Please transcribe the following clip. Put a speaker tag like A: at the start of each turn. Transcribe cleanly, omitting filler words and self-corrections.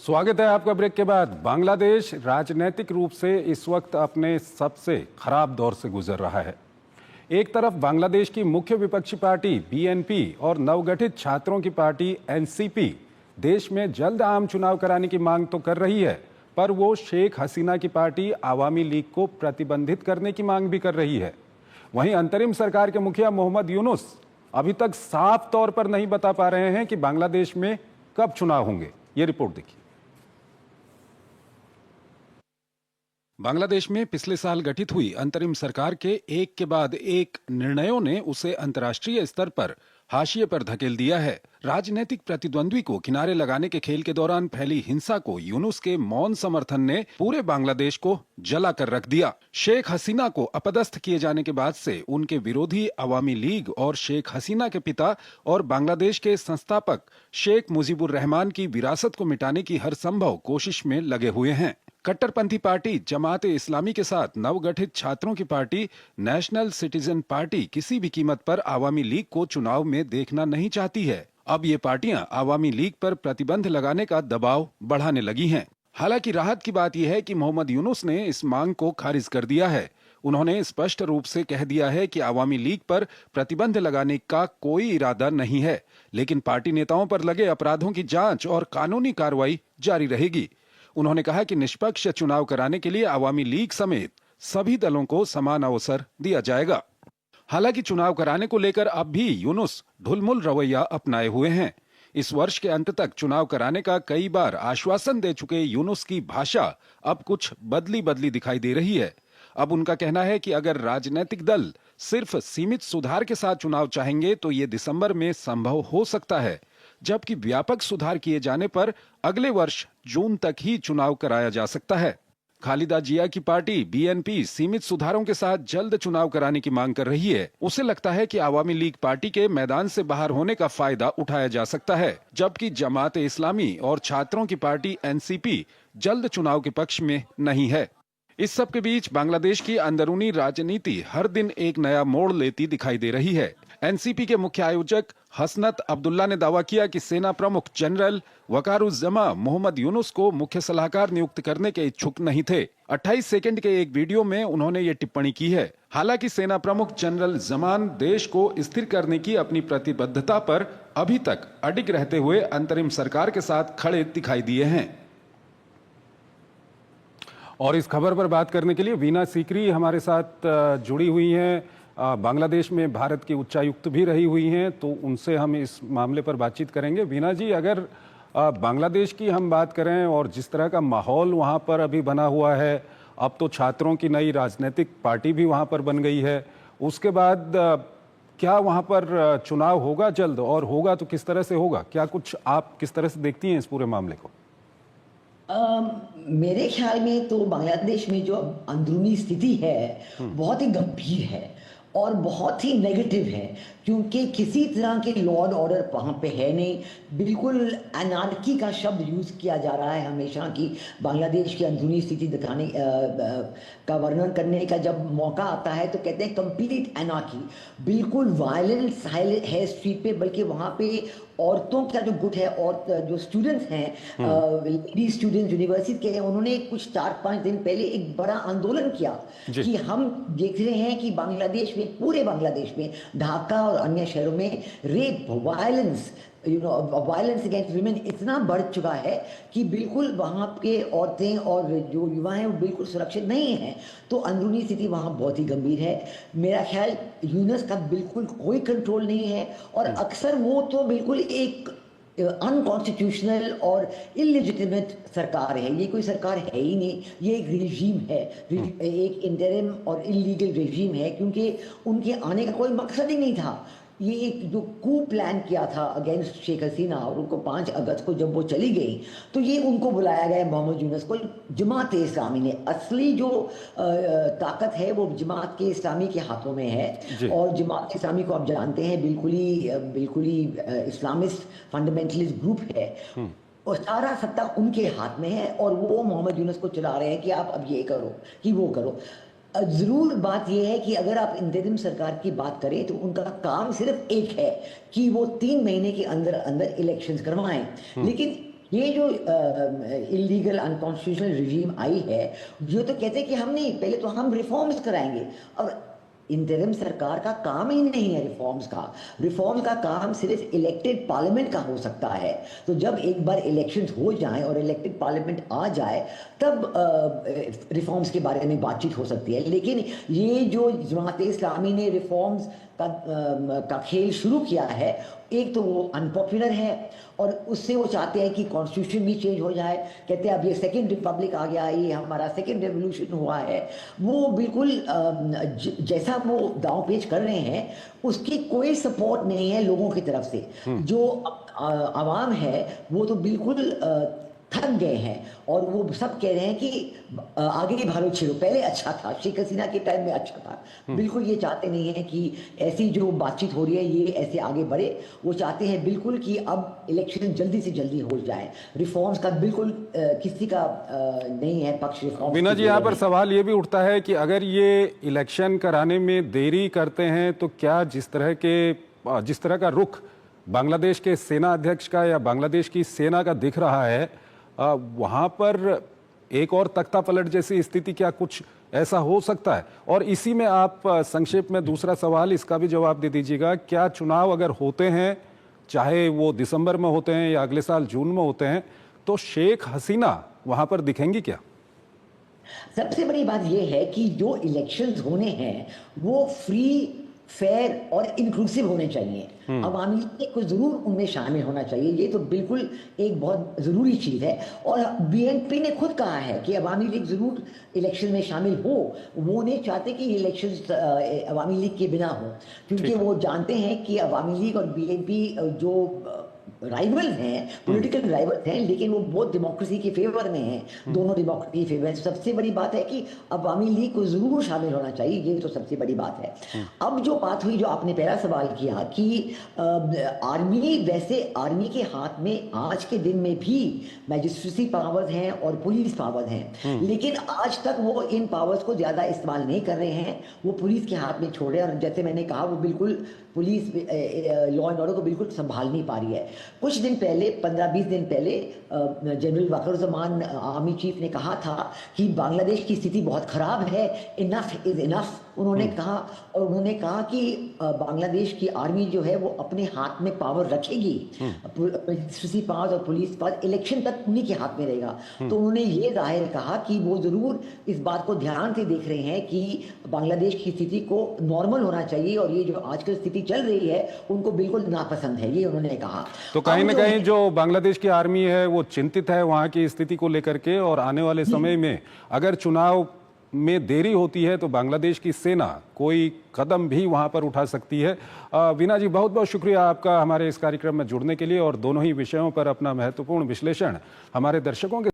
A: स्वागत है आपका ब्रेक के बाद। बांग्लादेश राजनीतिक रूप से इस वक्त अपने सबसे खराब दौर से गुजर रहा है। एक तरफ बांग्लादेश की मुख्य विपक्षी पार्टी बीएनपी और नवगठित छात्रों की पार्टी एनसीपी देश में जल्द आम चुनाव कराने की मांग तो कर रही है, पर वो शेख हसीना की पार्टी आवामी लीग को प्रतिबंधित करने की मांग भी कर रही है। वहीं अंतरिम सरकार के मुखिया मोहम्मद यूनुस अभी तक साफ तौर पर नहीं बता पा रहे हैं कि बांग्लादेश में कब चुनाव होंगे। ये रिपोर्ट देखिए। बांग्लादेश में पिछले साल गठित हुई अंतरिम सरकार के एक के बाद एक निर्णयों ने उसे अंतर्राष्ट्रीय स्तर पर हाशिए पर धकेल दिया है। राजनीतिक प्रतिद्वंद्वी को किनारे लगाने के खेल के दौरान फैली हिंसा को यूनुस के मौन समर्थन ने पूरे बांग्लादेश को जला कर रख दिया। शेख हसीना को अपदस्थ किए जाने के बाद से उनके विरोधी अवामी लीग और शेख हसीना के पिता और बांग्लादेश के संस्थापक शेख मुजीबुर रहमान की विरासत को मिटाने की हर संभव कोशिश में लगे हुए हैं। कट्टरपंथी पार्टी जमात इस्लामी के साथ नवगठित छात्रों की पार्टी नेशनल सिटीजन पार्टी किसी भी कीमत पर आवामी लीग को चुनाव में देखना नहीं चाहती है। अब ये पार्टियां आवामी लीग पर प्रतिबंध लगाने का दबाव बढ़ाने लगी हैं। हालांकि राहत की बात यह है कि मोहम्मद यूनुस ने इस मांग को खारिज कर दिया है। उन्होंने स्पष्ट रूप से कह दिया है कि आवामी लीग पर प्रतिबंध लगाने का कोई इरादा नहीं है, लेकिन पार्टी नेताओं पर लगे अपराधों की जांच और कानूनी कार्रवाई जारी रहेगी। उन्होंने कहा कि निष्पक्ष चुनाव कराने के लिए आवामी लीग समेत सभी दलों को समान अवसर दिया जाएगा। हालांकि चुनाव कराने को लेकर अब भी यूनुस ढुलमुल रवैया अपनाए हुए हैं। इस वर्ष के अंत तक चुनाव कराने का कई बार आश्वासन दे चुके यूनुस की भाषा अब कुछ बदली बदली दिखाई दे रही है। अब उनका कहना है कि अगर राजनीतिक दल सिर्फ सीमित सुधार के साथ चुनाव चाहेंगे तो ये दिसंबर में संभव हो सकता है, जबकि व्यापक सुधार किए जाने पर अगले वर्ष जून तक ही चुनाव कराया जा सकता है। खालिदा जिया की पार्टी बीएनपी सीमित सुधारों के साथ जल्द चुनाव कराने की मांग कर रही है। उसे लगता है कि आवामी लीग पार्टी के मैदान से बाहर होने का फायदा उठाया जा सकता है, जबकि जमात इस्लामी और छात्रों की पार्टी एनसीपी जल्द चुनाव के पक्ष में नहीं है। इस सब के बीच बांग्लादेश की अंदरूनी राजनीति हर दिन एक नया मोड़ लेती दिखाई दे रही है। एनसीपी के मुख्य आयोजक हसनत अब्दुल्ला ने दावा किया कि सेना प्रमुख जनरल वकारुज्जमा मोहम्मद यूनुस को मुख्य सलाहकार नियुक्त करने के इच्छुक नहीं थे। 28 सेकंड के एक वीडियो में उन्होंने ये टिप्पणी की है। हालांकि सेना प्रमुख जनरल जमान देश को स्थिर करने की अपनी प्रतिबद्धता पर अभी तक अडिग रहते हुए अंतरिम सरकार के साथ खड़े दिखाई दिए हैं। और इस खबर पर बात करने के लिए वीना सीकरी हमारे साथ जुड़ी हुई हैं। बांग्लादेश में भारत की उच्चायुक्त भी रही हुई हैं, तो उनसे हम इस मामले पर बातचीत करेंगे। वीना जी, अगर बांग्लादेश की हम बात करें और जिस तरह का माहौल वहाँ पर अभी बना हुआ है, अब तो छात्रों की नई राजनीतिक पार्टी भी वहाँ पर बन गई है, उसके बाद क्या वहाँ पर चुनाव होगा जल्द, और होगा तो किस तरह से होगा? क्या कुछ आप किस तरह से देखती हैं इस पूरे मामले को?
B: मेरे ख्याल में तो बांग्लादेश में जो अंदरूनी स्थिति है बहुत ही गंभीर है और बहुत ही नेगेटिव है, क्योंकि किसी तरह के लॉ एंड ऑर्डर वहाँ पे है नहीं। बिल्कुल एनार्की का शब्द यूज़ किया जा रहा है हमेशा कि बांग्लादेश की अंदरूनी स्थिति दिखाने का वर्णन करने का जब मौका आता है तो कहते हैं कंप्लीट एनार्की। बिल्कुल वायलेंस है स्ट्रीट पे, बल्कि वहाँ पे औरतों का जो गुट है और जो स्टूडेंट्स हैं, लेडी स्टूडेंट्स यूनिवर्सिटी के, उन्होंने कुछ 4-5 दिन पहले एक बड़ा आंदोलन किया कि हम देख रहे हैं कि बांग्लादेश में, पूरे बांग्लादेश में, ढाका और अन्य शहरों में रेप, वायलेंस अगेंस्ट वीमेन इतना बढ़ चुका है कि बिल्कुल वहाँ पे औरतें और जो युवा हैं वो बिल्कुल सुरक्षित नहीं हैं। तो अंदरूनी स्थिति वहाँ बहुत ही गंभीर है। मेरा ख्याल यूनुस का बिल्कुल कोई कंट्रोल नहीं है और अक्सर वो तो बिल्कुल एक अनकॉन्स्टिट्यूशनल और इलिजिटिमेट सरकार है। ये कोई सरकार है ही नहीं, ये एक रेजीम है, एक इंटरिम और इलीगल रेजीम है, क्योंकि उनके आने का कोई मकसद ही नहीं था। ये एक जो कू प्लान किया था अगेंस्ट शेख हसीना और उनको 5 अगस्त को जब वो चली गई तो ये उनको बुलाया गया मोहम्मद यूनुस को। जमात इस्लामी ने, असली जो ताकत है वो जमात के इस्लामी के हाथों में है और जमात इस्लामी को आप जानते हैं बिल्कुल ही इस्लामिस्ट फंडामेंटलिस्ट ग्रुप है और सारा सत्ता उनके हाथ में है और वो मोहम्मद यूनुस को चला रहे हैं कि आप अब ये करो कि वो करो। जरूर बात यह है कि अगर आप इंतरिम सरकार की बात करें तो उनका काम सिर्फ एक है कि वो 3 महीने के अंदर अंदर इलेक्शंस करवाएं, लेकिन ये जो इलीगल अनकॉन्स्टिट्यूशनल रिजीम आई है, ये तो कहते हैं कि हम नहीं, पहले तो हम रिफॉर्म्स कराएंगे। और इंटरिम सरकार का काम ही नहीं है रिफॉर्म्स का। रिफॉर्म का काम सिर्फ इलेक्टेड पार्लियामेंट का हो सकता है। तो जब एक बार इलेक्शंस हो जाएं और इलेक्टेड पार्लियामेंट आ जाए, तब रिफॉर्म्स के बारे में बातचीत हो सकती है। लेकिन ये जो जमात इस्लामी ने रिफॉर्म्स का खेल शुरू किया है, एक तो वो अनपॉपुलर है और उससे वो चाहते हैं कि कॉन्स्टिट्यूशन भी चेंज हो जाए। कहते हैं अब ये सेकेंड रिपब्लिक आ गया, ये हमारा सेकेंड रेवोल्यूशन हुआ है। वो बिल्कुल जैसा वो दांव पेच कर रहे हैं, उसकी कोई सपोर्ट नहीं है लोगों की तरफ से। जो आवाम है वो तो बिल्कुल थक गए हैं और वो सब कह रहे हैं कि आगे भालो छिड़ो, पहले अच्छा था, शेख हसीना के टाइम में अच्छा था। बिल्कुल ये चाहते नहीं है कि ऐसी जो बातचीत हो रही है ये ऐसे आगे बढ़े। वो चाहते हैं बिल्कुल कि अब इलेक्शन जल्दी से जल्दी हो जाए। रिफॉर्म्स का बिल्कुल किसी का नहीं है पक्ष रिफॉर्म्स।
A: वीना जी, यहाँ पर सवाल ये भी उठता है कि अगर ये इलेक्शन कराने में देरी करते हैं तो क्या जिस तरह का रुख बांग्लादेश के सेना अध्यक्ष का या बांग्लादेश की सेना का दिख रहा है, वहां पर एक और तख्ता पलट जैसी स्थिति क्या कुछ ऐसा हो सकता है? और इसी में आप संक्षेप में दूसरा सवाल इसका भी जवाब दे दीजिएगा, क्या चुनाव अगर होते हैं, चाहे वो दिसंबर में होते हैं या अगले साल जून में होते हैं, तो शेख हसीना वहां पर दिखेंगी क्या?
B: सबसे बड़ी बात यह है कि जो इलेक्शंस होने हैं वो फ्री, फेयर और इंक्लूसिव होने चाहिए। अवामी लीग को जरूर उनमें शामिल होना चाहिए, ये तो बिल्कुल एक बहुत जरूरी चीज है। और बीएनपी ने खुद कहा है कि अवामी लीग जरूर इलेक्शन में शामिल हो। वो नहीं चाहते कि इलेक्शन अवामी लीग के बिना हो, क्योंकि वो जानते हैं कि अवामी लीग और बीएनपी जो राइवल हैं, पॉलिटिकल राइवल हैं, लेकिन वो बहुत डेमोक्रेसी के फेवर में हैं। दोनों डेमोक्रेसी के फेवर में। सबसे बड़ी बात है कि अवामी लीग को जरूर शामिल होना चाहिए, ये तो सबसे बड़ी बात है। अब जो बात हुई, जो आपने पहला सवाल किया कि आर्मी, वैसे आर्मी के हाथ में आज के दिन में भी मैजिस्ट्रेसी पावर्स हैं और पुलिस पावर्स हैं, लेकिन आज तक वो इन पावर्स को ज्यादा इस्तेमाल नहीं कर रहे हैं। वो पुलिस के हाथ में छोड़े, और जैसे मैंने कहा वो बिल्कुल पुलिस लॉ एंड ऑर्डर को बिल्कुल संभाल नहीं पा रही है। कुछ दिन पहले, 15-20 दिन पहले, जनरल वक़ारुज़्ज़मान आर्मी चीफ ने कहा था कि बांग्लादेश की स्थिति बहुत खराब है, इनफ इज इनफ, उन्होंने कहा। और उन्होंने कहा कि बांग्लादेश की आर्मी जो है वो अपने हाथ में पावर रखेगी, मैजिस्ट्रेसी पावर और पुलिस पावर इलेक्शन तक उन्हीं के हाथ में रहेगा। तो उन्होंने ये जाहिर कहा कि वो जरूर इस बात को ध्यान से देख रहे हैं कि बांग्लादेश की स्थिति को नॉर्मल होना चाहिए, और ये जो आजकल स्थिति चल रही है उनको बिल्कुल नापसंद है, ये उन्होंने कहा।
A: तो कहीं ना कहीं जो बांग्लादेश की आर्मी है वो चिंतित है वहां की स्थिति को लेकर के, और आने वाले समय में अगर चुनाव में देरी होती है तो बांग्लादेश की सेना कोई कदम भी वहां पर उठा सकती है। वीना जी, बहुत बहुत शुक्रिया आपका हमारे इस कार्यक्रम में जुड़ने के लिए और दोनों ही विषयों पर अपना महत्वपूर्ण विश्लेषण हमारे दर्शकों के